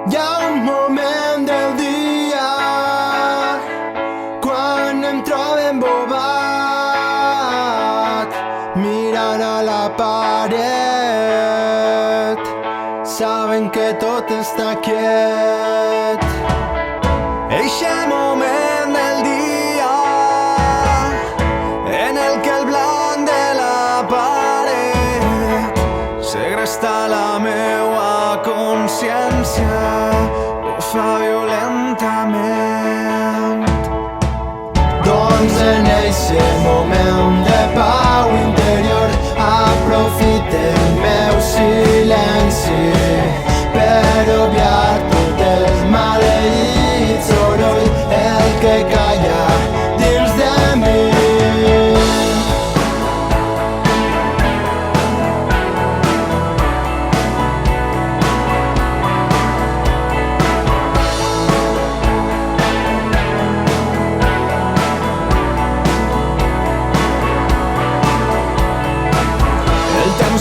Hi ha un moment del dia quan em trobo embobat mirant a la paret, sabent que tot està quiet. Eixe moment del dia en el que el blanc de la paret segresta la meua consciència, ho fa violentament. Doncs en eixe moment de pau interior aprofite el meu silenci per obviar tot el maleït soroll, el que calla dins de mi.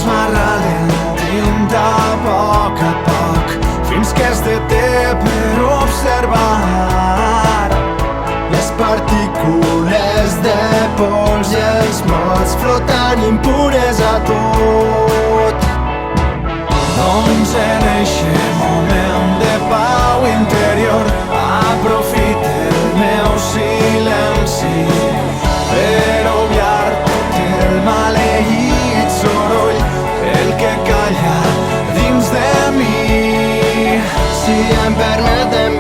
Va ralentint a poc, fins que es deté per observar les partícules de pols i els mots flotant impures a tot. Doncs en eixe moment de pau interior aprofite el meu silenci per obviar tot el maleït soroll, el que calla dins de mi. Si em permeten